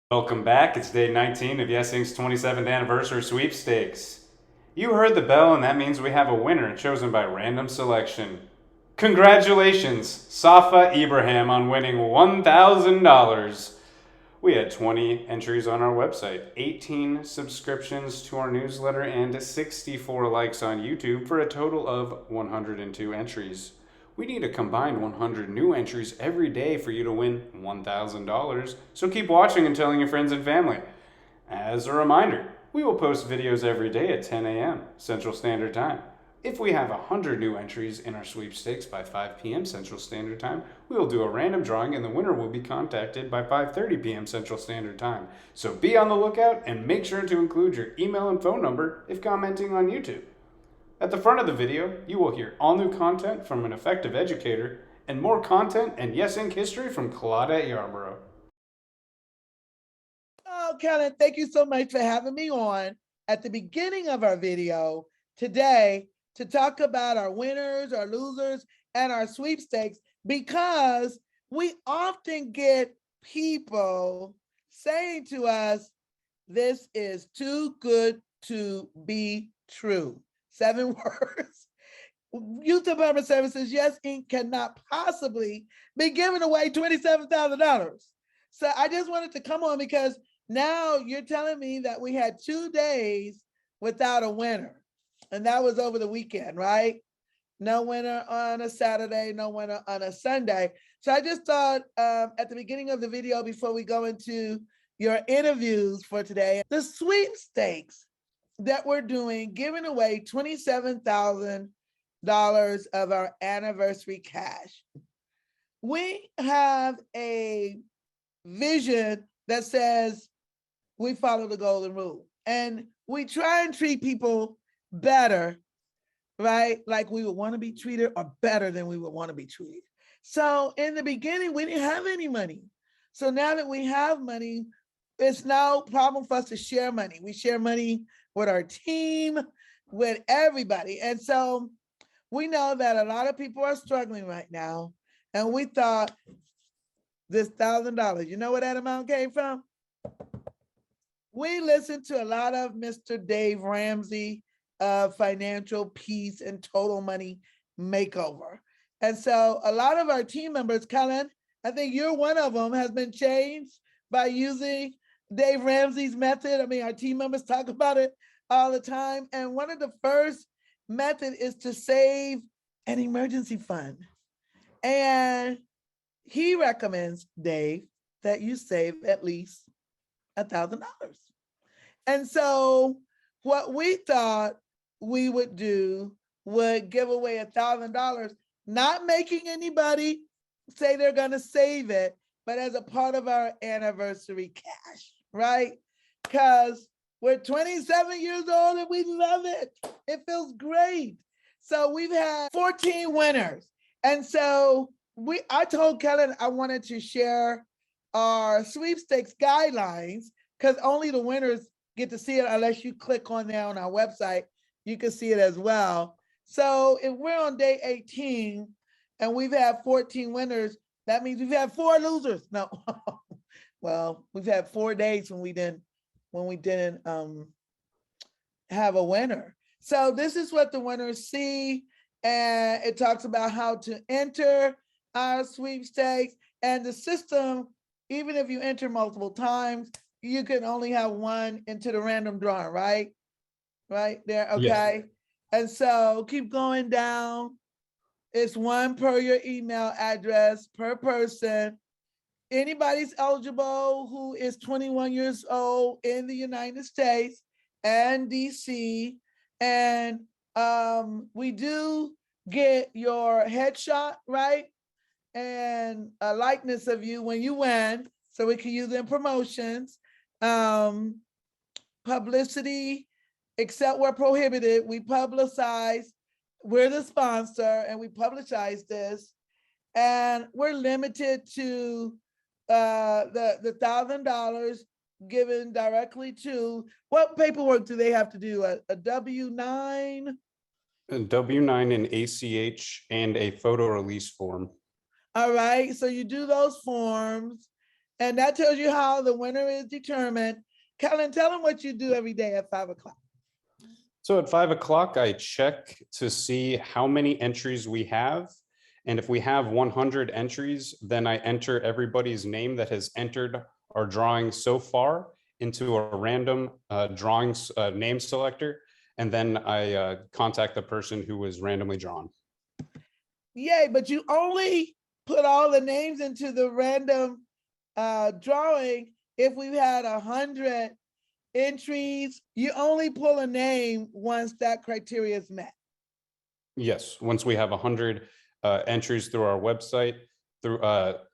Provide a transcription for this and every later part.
Welcome back. It's day 19 of Yes Inc.'s 27th anniversary sweepstakes. You heard the bell, and that means we have a winner chosen by random selection. Congratulations, Safa Ibrahim, on winning $1,000. We had 20 entries on our website, 18 subscriptions to our newsletter, and 64 likes on YouTube for a total of 102 entries. We need a combined 100 new entries every day for you to win $1,000, so keep watching and telling your friends and family. As a reminder, we will post videos every day at 10 a.m. Central Standard Time. If we have 100 new entries in our sweepstakes by 5 p.m. Central Standard Time, we will do a random drawing and the winner will be contacted by 5:30 p.m. Central Standard Time. So be on the lookout and make sure to include your email and phone number if commenting on YouTube. At the front of the video, you will hear all new content from an effective educator and more content and Yes Inc. history from Claudette Yarborough. Oh, Kellen, thank you so much for having me on at the beginning of our video today to talk about our winners, our losers, and our sweepstakes because we often get people saying to us, this is too good to be true. 7 words. Youth Development Services, Yes Inc. cannot possibly be giving away $27,000. So I just wanted to come on because now you're telling me that we had 2 days without a winner. And that was over the weekend, right? No winner on a Saturday, no winner on a Sunday. So I just thought at the beginning of the video, before we go into your interviews for today, the sweepstakes that we're doing, giving away $27,000 of our anniversary cash. We have a vision that says we follow the golden rule and we try and treat people better, right? Like we would want to be treated or better than we would want to be treated. So in the beginning, we didn't have any money. So now that we have money, it's no problem for us to share money. We share money with our team, with everybody. And so we know that a lot of people are struggling right now. And we thought this $1,000, you know where that amount came from? We listened to a lot of Mr. Dave Ramsey of Financial Peace and Total Money Makeover. And so a lot of our team members, Colin, I think you're one of them, has been changed by using Dave Ramsey's method. I mean, our team members talk about it all the time. And one of the first method is to save an emergency fund. And he recommends, Dave, that you save at least $1,000. And so what we thought we would do would give away $1,000, not making anybody say they're going to save it, but as a part of our anniversary cash, right? Because we're 27 years old and we love it. It feels great. So we've had 14 winners. And so I told Kellen I wanted to share our sweepstakes guidelines because only the winners get to see it unless you click on there on our website. You can see it as well. So if we're on day 18 and we've had 14 winners, that means we've had 4 losers. No, well, we've had 4 days when we didn't have a winner. So this is what the winners see, and it talks about how to enter our sweepstakes and the system. Even if you enter multiple times, you can only have one into the random drawing, right? Right there, okay. Yes. And so keep going down. It's one per your email address per person. Anybody's eligible who is 21 years old in the United States and DC. And we do get your headshot, right? And a likeness of you when you win, so we can use in promotions. Publicity, except where prohibited, we publicize. We're the sponsor and we publicize this. And we're limited to the $1,000 given directly to, what paperwork do they have to do? A W-9? A W-9 and ACH and a photo release form. All right, so you do those forms And that tells you how the winner is determined. Kellen, tell them what you do every day at 5 o'clock. So at 5 o'clock, I check to see how many entries we have. And if we have 100 entries, then I enter everybody's name that has entered our drawing so far into a random drawings name selector. And then I contact the person who was randomly drawn. Yay, but you only put all the names into the random drawing if we've had 100 entries. You only pull a name once that criteria is met. Yes, once we have 100 entries through our website, through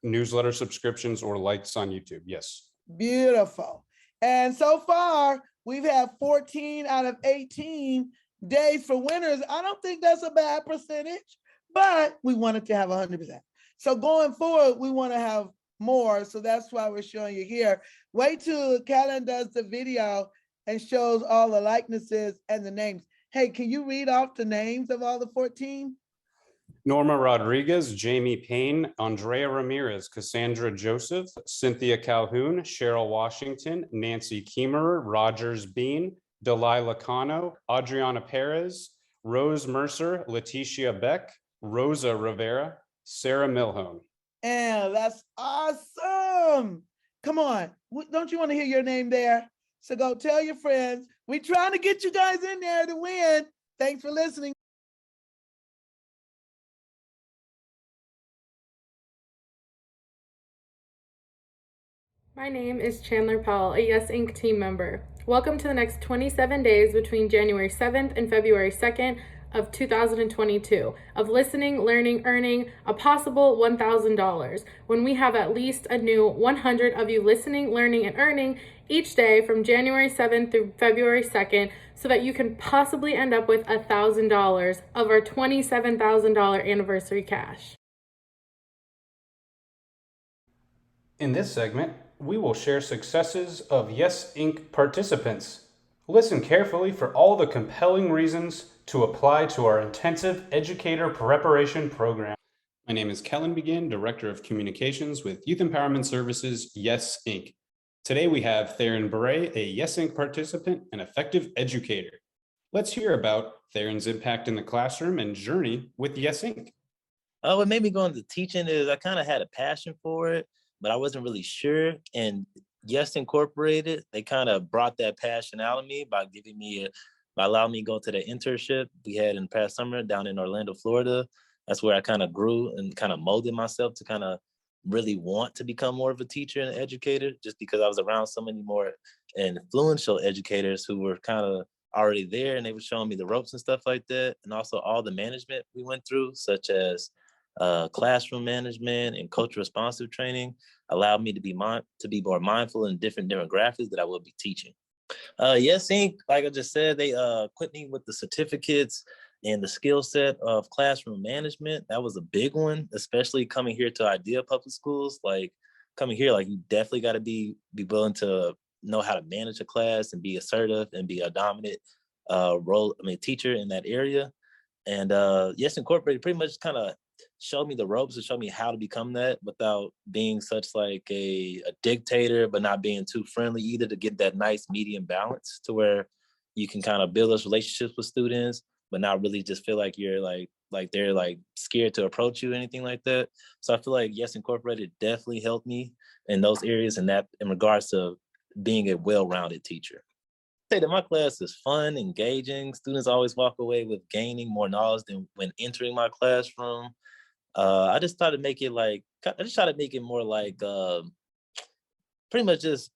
newsletter subscriptions or likes on YouTube. Yes. Beautiful. And so far, we've had 14 out of 18 days for winners. I don't think that's a bad percentage, but we wanted to have 100%. So going forward, we want to have more. So that's why we're showing you here. Wait till Callan does the video and shows all the likenesses and the names. Hey, can you read off the names of all the 14? Norma Rodriguez, Jamie Payne, Andrea Ramirez, Cassandra Joseph, Cynthia Calhoun, Cheryl Washington, Nancy Keemerer, Rogers Bean, Delilah Cano, Adriana Perez, Rose Mercer, Leticia Beck, Rosa Rivera, Sarah Milhone. And that's awesome. Come on. Don't you want to hear your name there? So go tell your friends. We're trying to get you guys in there to win. Thanks for listening. My name is Chandler Powell, a Yes Inc. team member. Welcome to the next 27 days between January 7th and February 2nd of 2022 of listening, learning, earning a possible $1,000 when we have at least a new 100 of you listening, learning, and earning each day from January 7th through February 2nd so that you can possibly end up with $1,000 of our $27,000 anniversary cash. In this segment, we will share successes of Yes Inc. participants. Listen carefully for all the compelling reasons to apply to our intensive educator preparation program. My name is Kellen Begin, Director of Communications with Youth Empowerment Services, Yes Inc. Today we have Theron Beret, a Yes Inc. participant and effective educator. Let's hear about Theron's impact in the classroom and journey with Yes Inc. What made me go into teaching is I kind of had a passion for it, but I wasn't really sure. And Yes Incorporated, they kind of brought that passion out of me by allowing me to go to the internship we had in the past summer down in Orlando, Florida. That's where I kind of grew and kind of molded myself to kind of really want to become more of a teacher and educator, just because I was around so many more influential educators who were kind of already there and they were showing me the ropes and stuff like that. And also all the management we went through, such as classroom management and culture responsive training, allowed me to be more mindful in different demographics that I will be teaching. Yes Inc., like I just said, they equipped me with the certificates and the skill set of classroom management. That was a big one, especially coming here to Idea Public Schools. Like coming here, like you definitely got to be willing to know how to manage a class and be assertive and be a dominant teacher in that area. And Yes Incorporated pretty much kind of showed me the ropes and showed me how to become that without being such like a dictator, but not being too friendly either, to get that nice medium balance to where you can kind of build those relationships with students, but not really just feel like you're like they're like scared to approach you or anything like that. So I feel like Yes Incorporated definitely helped me in those areas and that in regards to being a well-rounded teacher. Say that my class is fun, engaging. Students always walk away with gaining more knowledge than when entering my classroom. I just try to make it more like pretty much just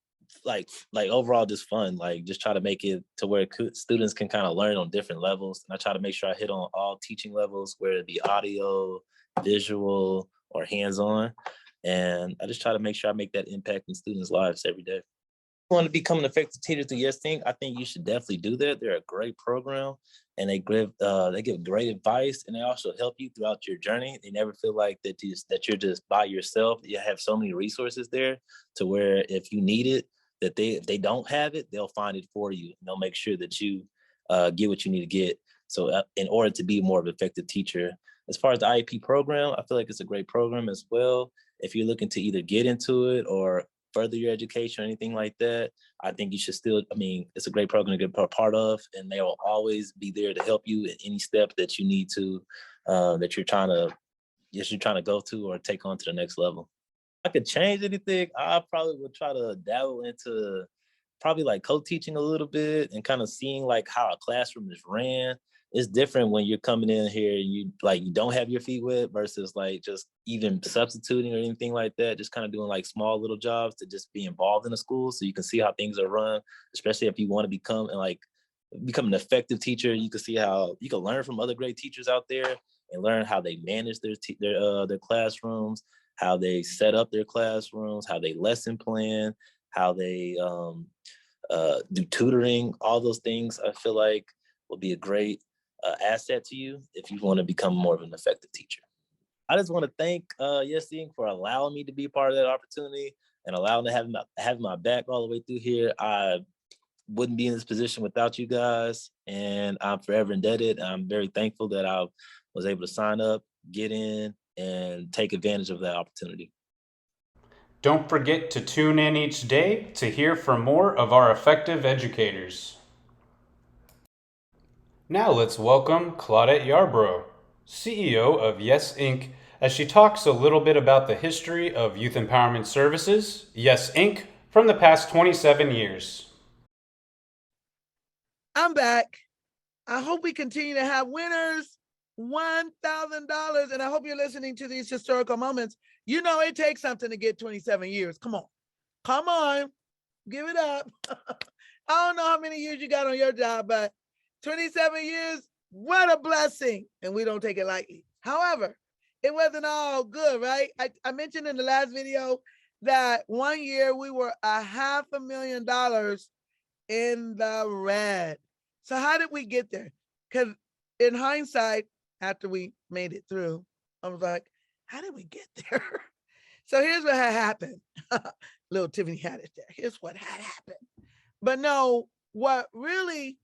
like overall just fun. Like just try to make it to where students can kind of learn on different levels. And I try to make sure I hit on all teaching levels, whether it be audio, visual, or hands-on. And I just try to make sure I make that impact in students' lives every day. Want to become an effective teacher through Yes Inc., I think you should definitely do that. They're a great program and they give great advice and they also help you throughout your journey. They never feel like that you're just by yourself. You have so many resources there to where if you need it, that if they don't have it, they'll find it for you. And they'll make sure that you get what you need to get. So in order to be more of an effective teacher, as far as the IEP program, I feel like it's a great program as well. If you're looking to either get into it or further your education or anything like that, I think you should still, I mean, it's a great program to get a part of, and they will always be there to help you in any step that you need to, that you're trying to go to or take on to the next level. If I could change anything, I probably would try to dabble into probably like co-teaching a little bit and kind of seeing like how a classroom is ran. It's different when you're coming in here and you don't have your feet wet versus like just even substituting or anything like that. Just kind of doing like small little jobs to just be involved in the school so you can see how things are run, especially if you want to become an effective teacher. You can see how you can learn from other great teachers out there and learn how they manage their classrooms, how they set up their classrooms, how they lesson plan, how they do tutoring. All those things I feel like will be a great asset to you if you want to become more of an effective teacher. I just want to thank Yes Inc. for allowing me to be part of that opportunity and allowing to have my back all the way through here. I wouldn't be in this position without you guys, and I'm forever indebted. I'm very thankful that I was able to sign up, get in, and take advantage of that opportunity. Don't forget to tune in each day to hear from more of our effective educators. Now let's welcome Claudette Yarbrough, CEO of Yes Inc., as she talks a little bit about the history of youth empowerment services, Yes Inc., from the past 27 years. I'm back. I hope we continue to have winners, $1,000. And I hope you're listening to these historical moments. You know, it takes something to get 27 years. Come on, give it up. I don't know how many years you got on your job, but 27 years, what a blessing. And we don't take it lightly. However, it wasn't all good, right? I mentioned in the last video that one year we were $500,000 in the red. So how did we get there? Because in hindsight, after we made it through, I was like, how did we get there? So here's what had happened. Little Tiffany Haddish there. Here's what had happened. But no, what really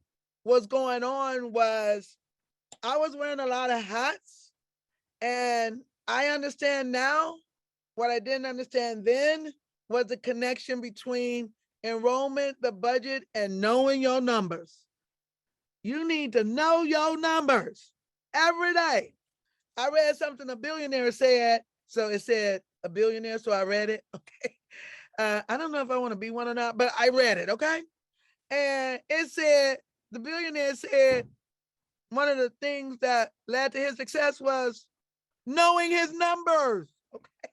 was going on was I was wearing a lot of hats, and I understand now what I didn't understand then was the connection between enrollment, the budget, and knowing your numbers. You need to know your numbers every day. I read something a billionaire said, so it said a billionaire, so I read it. Okay. I don't know if I want to be one or not, but I read it. Okay. And it said, the billionaire said one of the things that led to his success was knowing his numbers. Okay.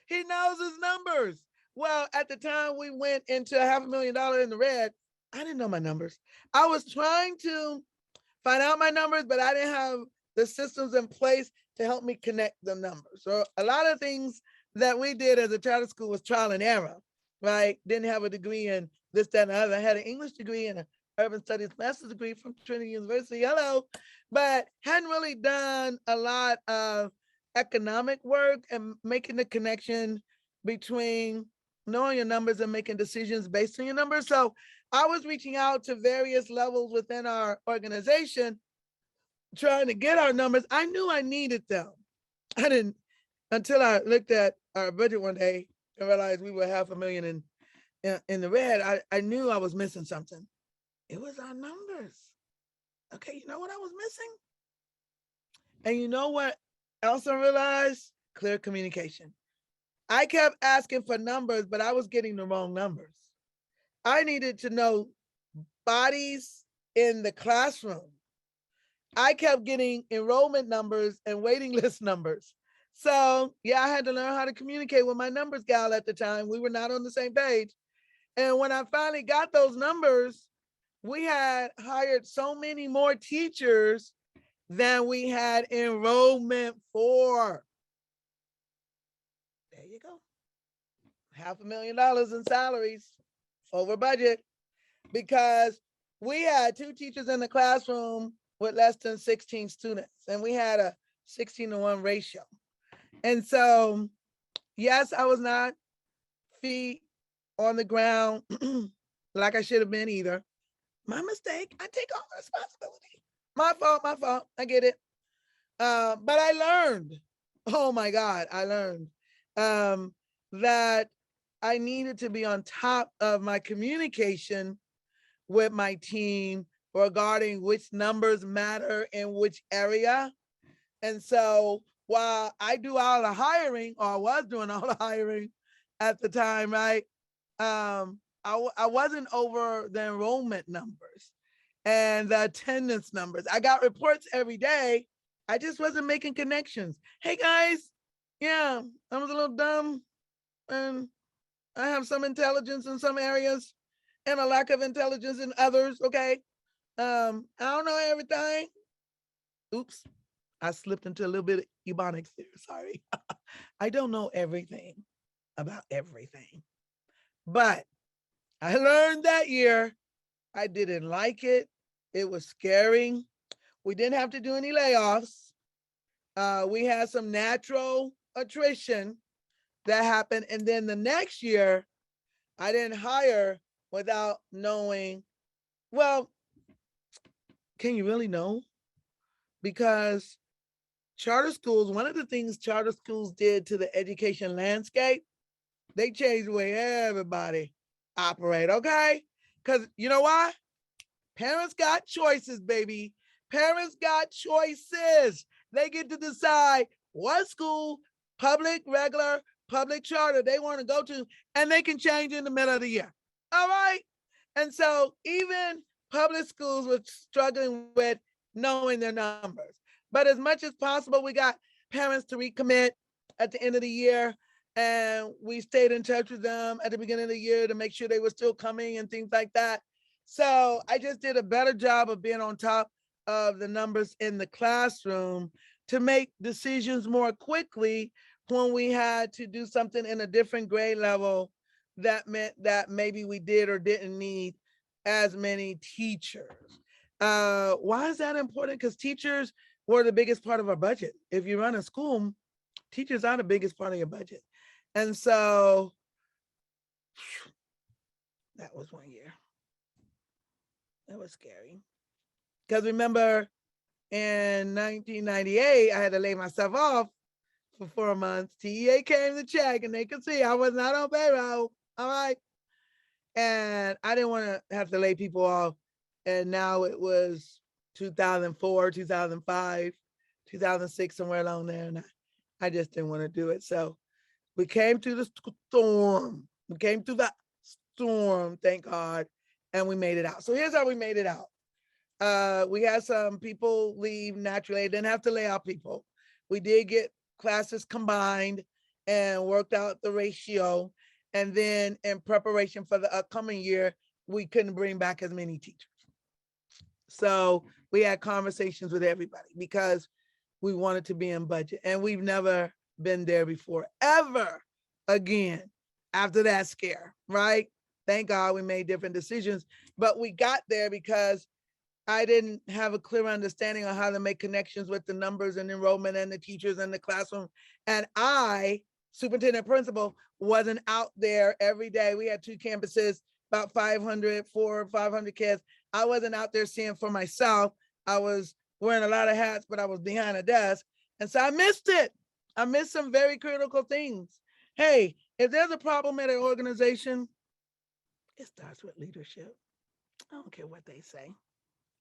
He knows his numbers. Well, at the time we went into $500,000 in the red, I didn't know my numbers. I was trying to find out my numbers, but I didn't have the systems in place to help me connect the numbers. So a lot of things that we did as a charter school was trial and error, right? Didn't have a degree in this, that, and the other. I had an English degree and an urban studies master's degree from Trinity University. Hello. But hadn't really done a lot of economic work and making the connection between knowing your numbers and making decisions based on your numbers. So I was reaching out to various levels within our organization, trying to get our numbers. I knew I needed them. I didn't until I looked at our budget one day and realized we were $500,000 in the red. I knew I was missing something. It was our numbers. Okay, you know what I was missing? And you know what else I realized? Clear communication. I kept asking for numbers, but I was getting the wrong numbers. I needed to know bodies in the classroom. I kept getting enrollment numbers and waiting list numbers. So yeah, I had to learn how to communicate with my numbers gal at the time. We were not on the same page. And when I finally got those numbers, we had hired so many more teachers than we had enrollment for. There you go. $500,000 in salaries over budget because we had 2 teachers in the classroom with less than 16 students, and we had a 16-to-1 ratio. And so, yes, I was not feet on the ground like I should have been either. My mistake. I take all the responsibility. My fault. I get it. But I learned. Oh my God, I learned that I needed to be on top of my communication with my team regarding which numbers matter in which area. And so while I do all the hiring, or I was doing all the hiring at the time, right? I wasn't over the enrollment numbers and the attendance numbers. I got reports every day. I just wasn't making connections. Hey guys, yeah, I was a little dumb and I have some intelligence in some areas and a lack of intelligence in others. Okay. I don't know everything. Oops. I slipped into a little bit of ebonics there. Sorry. I don't know everything about everything. But I learned that year. I didn't like it. It was scary. We didn't have to do any layoffs. We had some natural attrition that happened. And then the next year, I didn't hire without knowing, well, can you really know? Because charter schools, one of the things charter schools did to the education landscape, they changed the way everybody operate, okay? Because you know why? Parents got choices, baby. Parents got choices. They get to decide what school, public, regular, public charter they want to go to, and they can change in the middle of the year. All right? And so even public schools were struggling with knowing their numbers. But as much as possible, we got parents to recommit at the end of the year. And we stayed in touch with them at the beginning of the year to make sure they were still coming and things like that. So I just did a better job of being on top of the numbers in the classroom to make decisions more quickly when we had to do something in a different grade level that meant that maybe we did or didn't need as many teachers. Why is that important? Because teachers were the biggest part of our budget. If you run a school, teachers are the biggest part of your budget. And so that was one year. That was scary. Because remember, in 1998, I had to lay myself off for 4 months. TEA came to check and they could see I was not on payroll. All right. And I didn't want to have to lay people off. And now it was 2004, 2005, 2006, somewhere along there. And I just didn't want to do it. So we came through the storm. We came through the storm, thank God, and we made it out. So here's how we made it out. We had some people leave naturally. Didn't have to lay out people. We did get classes combined and worked out the ratio. And then in preparation for the upcoming year, we couldn't bring back as many teachers. So we had conversations with everybody because we wanted to be in budget. And we've never been there before, ever again, after that scare, right? Thank God we made different decisions, but we got there because I didn't have a clear understanding of how to make connections with the numbers and enrollment and the teachers and the classroom. And I, superintendent principal, wasn't out there every day. We had 2 campuses, about 400 or 500 kids. I wasn't out there seeing for myself. I was wearing a lot of hats, but I was behind a desk. And so I missed it. I missed some very critical things. Hey, if there's a problem at an organization, it starts with leadership. I don't care what they say.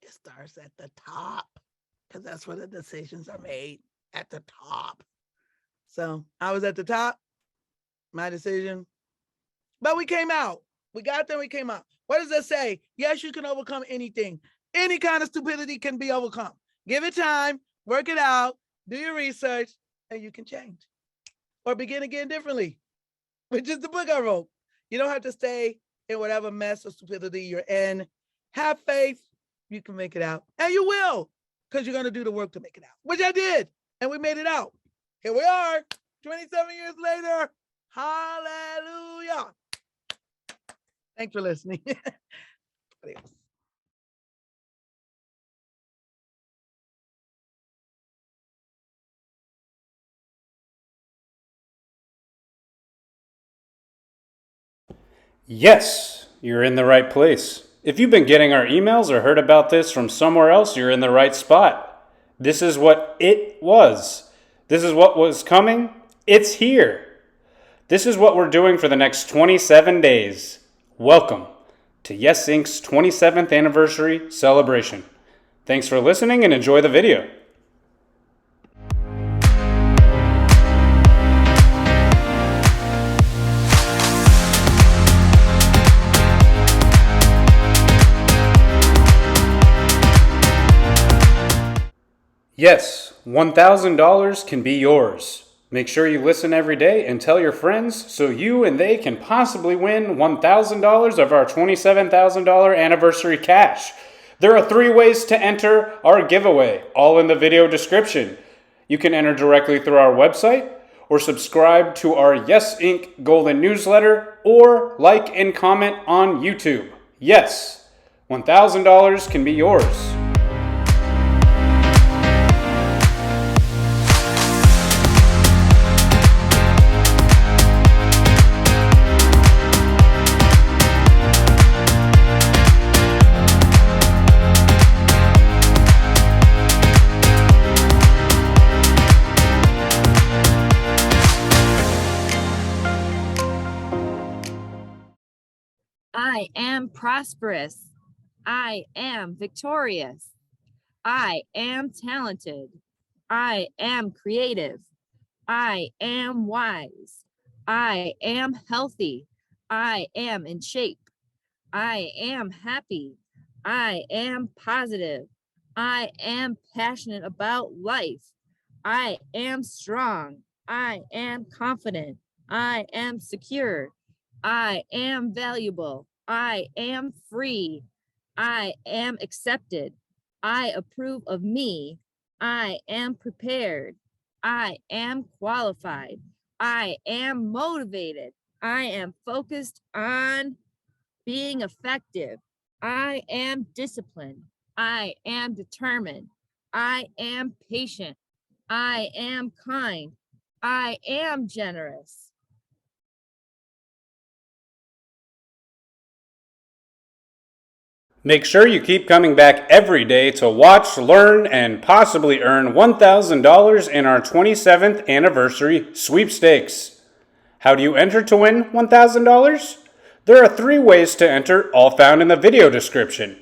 It starts at the top because that's where the decisions are made, at the top. So I was at the top, my decision, but we came out. We got there, we came out. What does that say? Yes, you can overcome anything. Any kind of stupidity can be overcome. Give it time, work it out, do your research, and you can change or begin again differently, which is the book I wrote. You don't have to stay in whatever mess or stupidity you're in. Have faith, you can make it out. And you will, because you're going to do the work to make it out, which I did. And we made it out. Here we are, 27 years later. Hallelujah. Thanks for listening. Adios. Yes, you're in the right place. If you've been getting our emails or heard about this from somewhere else, you're in the right spot. This is what it was. This is what was coming. It's here. This is what we're doing for the next 27 days. Welcome to Yes Inc.'s 27th anniversary celebration. Thanks for listening and enjoy the video. Yes, $1,000 can be yours. Make sure you listen every day and tell your friends so you and they can possibly win $1,000 of our $27,000 anniversary cash. There are 3 ways to enter our giveaway, all in the video description. You can enter directly through our website, or subscribe to our Yes Inc. Golden newsletter, or like and comment on YouTube. Yes, $1,000 can be yours. I am prosperous. I am victorious. I am talented. I am creative. I am wise. I am healthy. I am in shape. I am happy. I am positive. I am passionate about life. I am strong. I am confident. I am secure. I am valuable. I am free. I am accepted. I approve of me. I am prepared. I am qualified. I am motivated. I am focused on being effective. I am disciplined. I am determined. I am patient. I am kind. I am generous. Make sure you keep coming back every day to watch, learn, and possibly earn $1,000 in our 27th anniversary sweepstakes. How do you enter to win $1,000? There are 3 ways to enter, all found in the video description.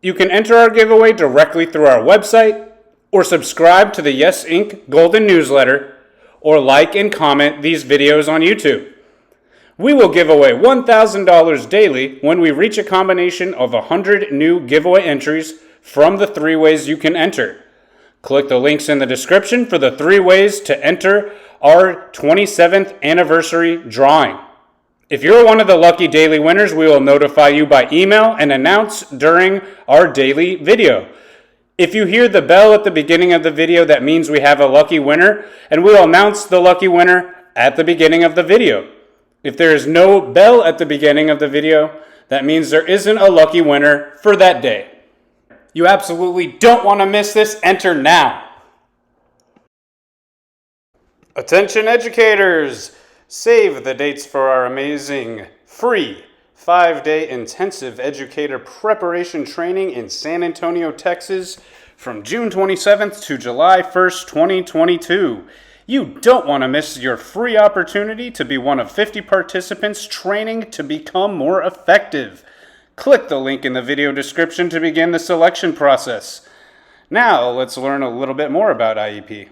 You can enter our giveaway directly through our website, or subscribe to the Yes Inc. Golden newsletter, or like and comment these videos on YouTube. We will give away $1,000 daily when we reach a combination of 100 new giveaway entries from the 3 ways you can enter. Click the links in the description for the 3 ways to enter our 27th anniversary drawing. If you're one of the lucky daily winners, we will notify you by email and announce during our daily video. If you hear the bell at the beginning of the video, that means we have a lucky winner, and we'll announce the lucky winner at the beginning of the video. If there is no bell at the beginning of the video, that means there isn't a lucky winner for that day. You absolutely don't want to miss this. Enter now. Attention educators! Save the dates for our amazing free 5-day intensive educator preparation training in San Antonio, Texas from June 27th to July 1st, 2022. You don't want to miss your free opportunity to be one of 50 participants training to become more effective. Click the link in the video description to begin the selection process. Now, let's learn a little bit more about IEP.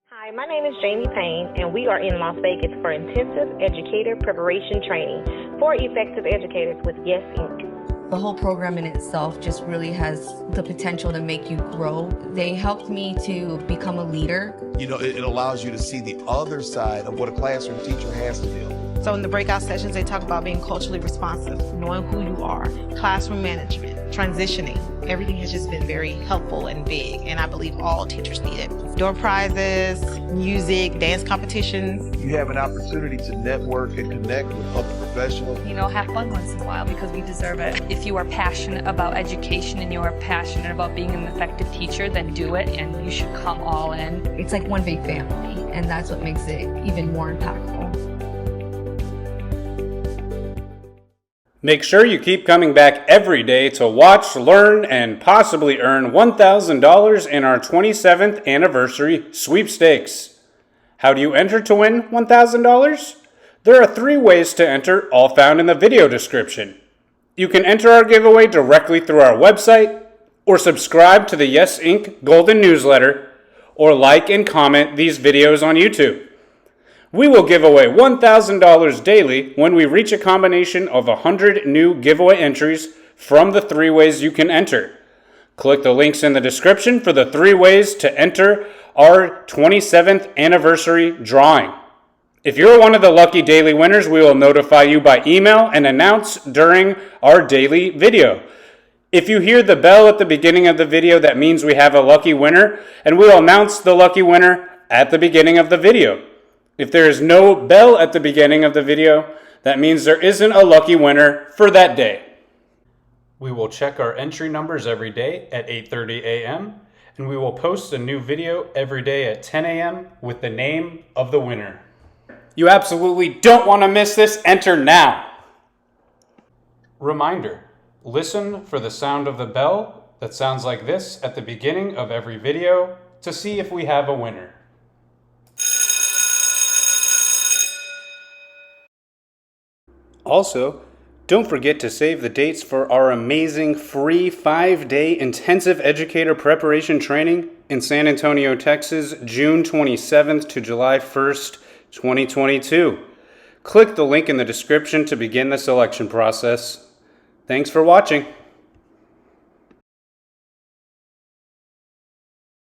Hi, my name is Jamie Payne, and we are in Las Vegas for intensive educator preparation training for effective educators with Yes Inc. The whole program in itself just really has the potential to make you grow. They helped me to become a leader. You know, it allows you to see the other side of what a classroom teacher has to do. So in the breakout sessions, they talk about being culturally responsive, knowing who you are, classroom management, transitioning. Everything has just been very helpful and big, and I believe all teachers need it. Door prizes, music, dance competitions. You have an opportunity to network and connect with other professionals. You know, have fun once in a while because we deserve it. If you are passionate about education and you are passionate about being an effective teacher, then do it, and you should come all in. It's like one big family, and that's what makes it even more impactful. Make sure you keep coming back every day to watch, learn, and possibly earn $1,000 in our 27th anniversary sweepstakes. How do you enter to win $1,000? There are 3 ways to enter, all found in the video description. You can enter our giveaway directly through our website, or subscribe to the Yes Inc. Golden Newsletter, or like and comment these videos on YouTube. We will give away $1,000 daily when we reach a combination of 100 new giveaway entries from the 3 ways you can enter. Click the links in the description for the 3 ways to enter our 27th anniversary drawing. If you're one of the lucky daily winners, we will notify you by email and announce during our daily video. If you hear the bell at the beginning of the video, that means we have a lucky winner, and we'll announce the lucky winner at the beginning of the video. If there is no bell at the beginning of the video, that means there isn't a lucky winner for that day. We will check our entry numbers every day at 8:30 a.m., and we will post a new video every day at 10 a.m. with the name of the winner. You absolutely don't want to miss this. Enter now. Reminder, listen for the sound of the bell that sounds like this at the beginning of every video to see if we have a winner. Also, don't forget to save the dates for our amazing free 5-day intensive educator preparation training in San Antonio, Texas, June 27th to July 1st, 2022. Click the link in the description to begin the selection process. Thanks for watching.